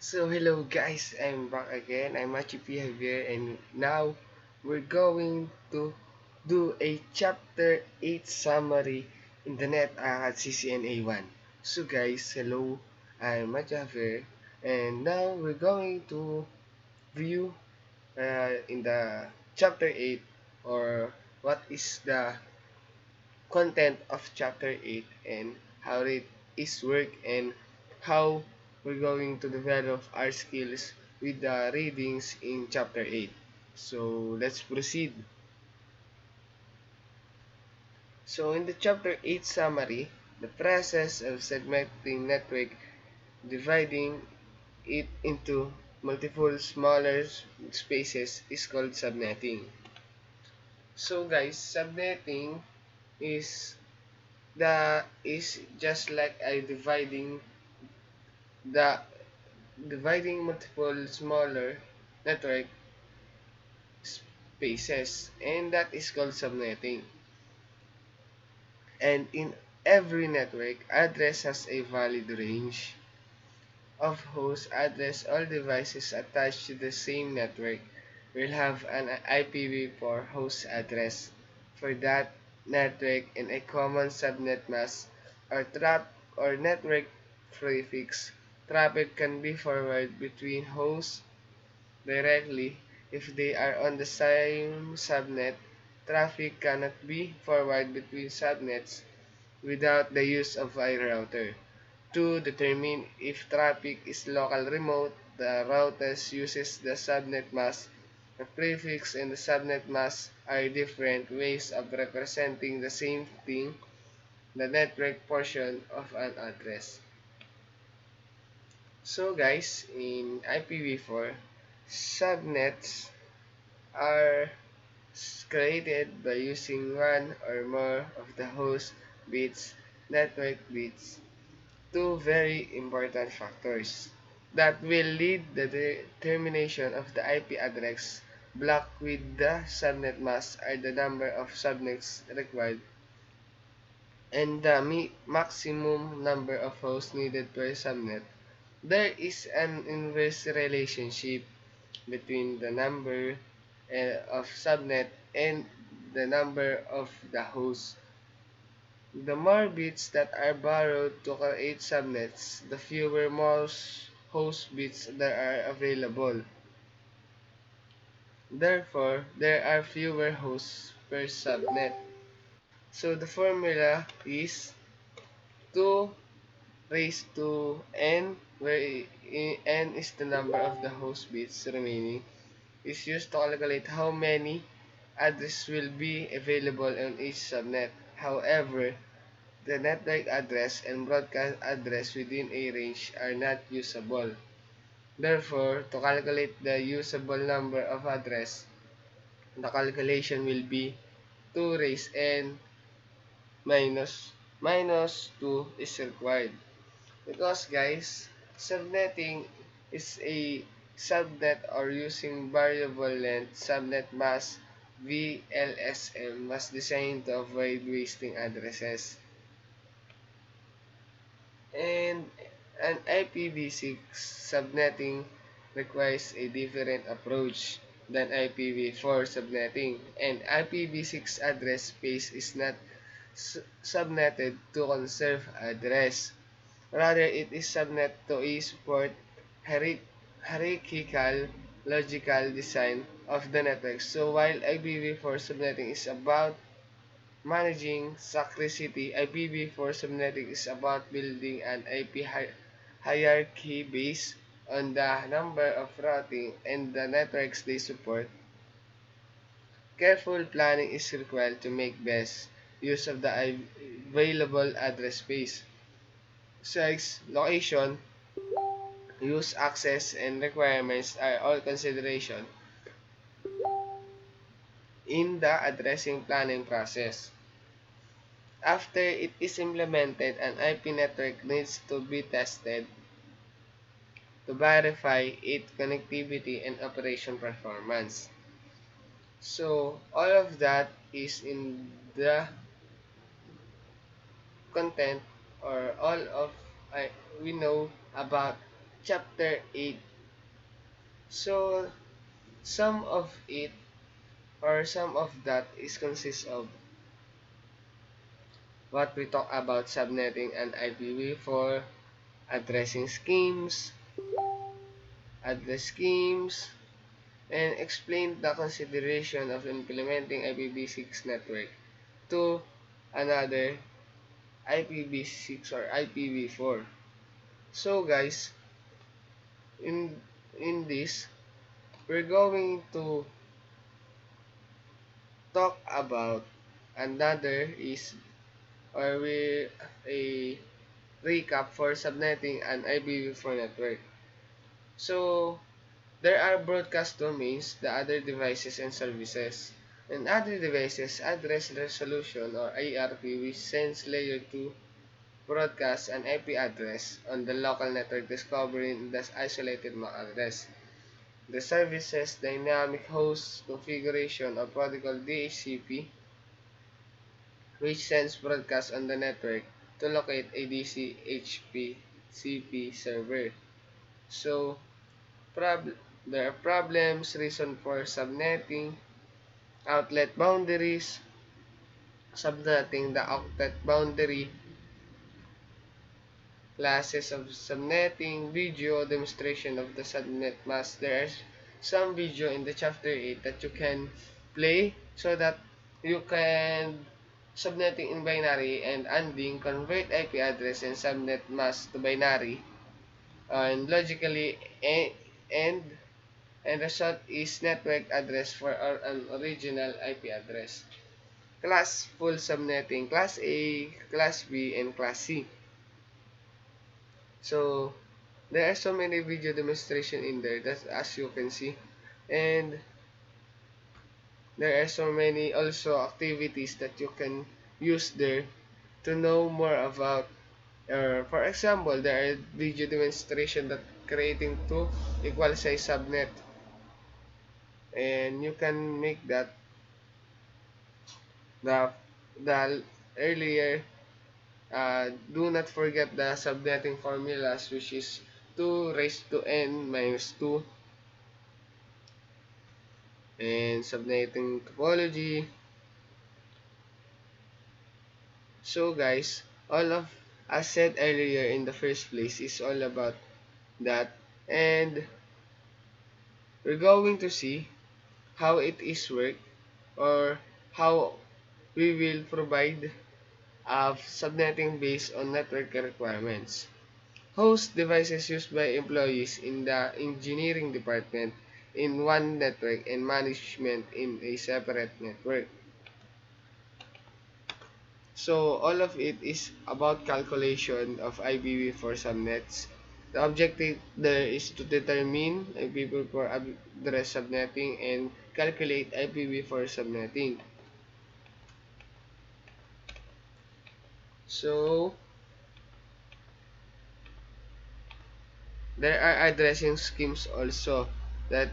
So hello guys, I'm back again. I'm Mathew Javier and now we're going to do a chapter 8 summary in the net at CCNA 1. So guys, hello, I'm Mathew Javier and now we're going to view in the chapter 8 or what is the content of chapter 8 and how it is work and how we're going to develop our skills with the readings in chapter 8. So let's proceed. So in the chapter 8 summary, the process of segmenting network, dividing it into multiple smaller spaces is called subnetting. So guys, subnetting is is just like a the dividing multiple smaller network spaces, and that is called subnetting. And in every network, address has a valid range of host address. All devices attached to the same network will have an IPv4 host address for that network and a common subnet mask or network prefix. Traffic can be forwarded between hosts directly if they are on the same subnet. Traffic cannot be forwarded between subnets without the use of a router. To determine if traffic is local remote, the router uses the subnet mask. The prefix and the subnet mask are different ways of representing the same thing, the network portion of an address. So guys, in IPv4, subnets are created by using one or more of the host bits, network bits. Two very important factors that will lead the determination of the IP address block with the subnet mask are the number of subnets required and the maximum number of hosts needed per subnet. There is an inverse relationship between the number of subnet and the number of the hosts. The more bits that are borrowed to create subnets, the fewer most host bits there are available. Therefore, there are fewer hosts per subnet. So the formula is 2 raised to n, where n is the number of the host bits remaining, is used to calculate how many addresses will be available on each subnet. However, the network address and broadcast address within a range are not usable. Therefore, to calculate the usable number of address, the calculation will be 2 raised n minus 2 is required. Because guys, subnetting is a subnet or using variable length subnet mask VLSM was designed to avoid wasting addresses. And an IPv6 subnetting requires a different approach than IPv4 subnetting, and IPv6 address space is not subnetted to conserve address. Rather, it is subnet to support hierarchical logical design of the network. So while IPv4 subnetting is about managing scarcity, IPv4 subnetting is about building an IP hierarchy based on the number of routing and the networks they support. Careful planning is required to make best use of the available address space. Size, location, use access, and requirements are all consideration in the addressing planning process. After it is implemented, an IP network needs to be tested to verify its connectivity and operation performance. So, all of that is in the content or all of we know about chapter 8. So some of it or some of that is consists of what we talk about subnetting and IPv4, addressing schemes, address schemes, and explain the consideration of implementing IPv6 network to another IPv6 or IPv4. So guys, in this, we're going to talk about another is or we a recap for subnetting an IPv4 network. So there are broadcast domains, the other devices and services. And other devices address resolution or ARP, which sends layer 2 broadcast an IP address on the local network discovering the isolated MAC address. The services dynamic host configuration or protocol DHCP, which sends broadcast on the network to locate a DCHCP server. So there are problems, reason for subnetting, outlet boundaries, subnetting the outlet boundary, classes of subnetting, video demonstration of the subnet mask. There's some video in the chapter 8 that you can play so that you can subnetting in binary and ending, convert IP address and subnet mask to binary and logically end and result is network address for an original IP address. Class full subnetting, class A, class B, and class C. So there are so many video demonstration in there that as you can see, and there are so many also activities that you can use there to know more about. For example, there are video demonstration that creating two equal size subnet, and you can make that the earlier. Do not forget the subnetting formulas, which is 2 raised to n minus 2, and subnetting topology. So guys, all of as said earlier in the first place is all about that, and we're going to see how it is work or how we will provide of subnetting based on network requirements. Host devices used by employees in the engineering department in one network and management in a separate network. So all of it is about calculation of IPv4 subnets. The objective there is to determine IPv4 address subnetting and calculate IPv4 subnetting. So there are addressing schemes also that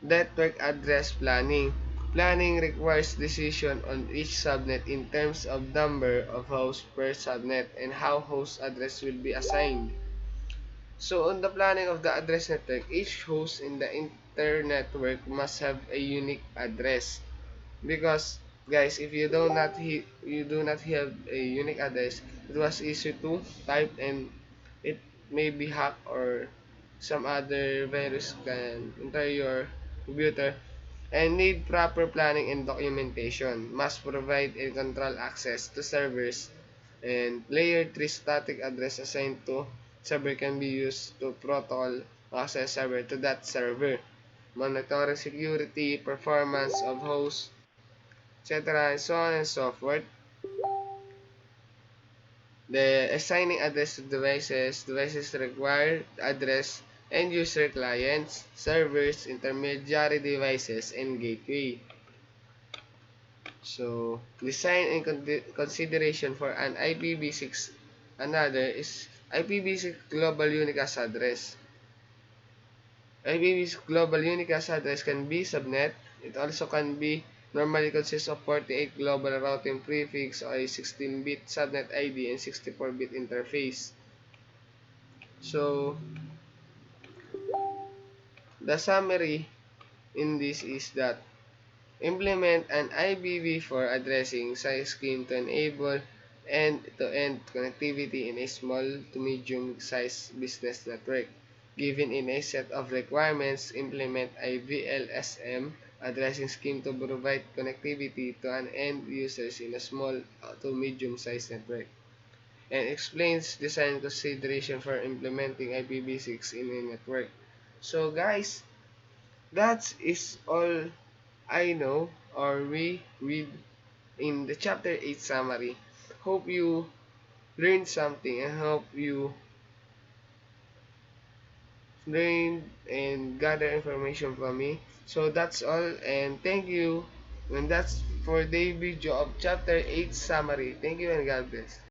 network address planning. Planning requires decision on each subnet in terms of number of hosts per subnet and how host address will be assigned. So on the planning of the address network, each host in the internetwork must have a unique address. Because guys, if you do not have a unique address, it was easy to type and it may be hacked or some other virus can enter your computer, and need proper planning and documentation. Must provide and control access to servers, and layer 3 static address assigned to server can be used to protocol access server to that server. Monitoring security, performance of host, etc. and so on and so forth. The assigning address to devices require address end user clients, servers, intermediary devices, and gateway. So, design and consideration for an IPv6. Another is IPv6 Global Unicast Address. IPv6 Global Unicast Address can be subnet. It also can be normally consists of 48 global routing prefix or a 16-bit subnet ID and 64-bit interface. So, The summary in this is that implement an IBV for addressing size scheme to enable end-to-end connectivity in a small to medium-sized business network. Given in a set of requirements, implement a VLSM addressing scheme to provide connectivity to an end users in a small to medium-sized network, and explains design consideration for implementing IPv6 in a network. So guys, that is all I know or we read in the chapter 8 summary. Hope you learned something and hope you learned and gather information from me. So that's all and thank you. And that's for the video of chapter 8 summary. Thank you and God bless.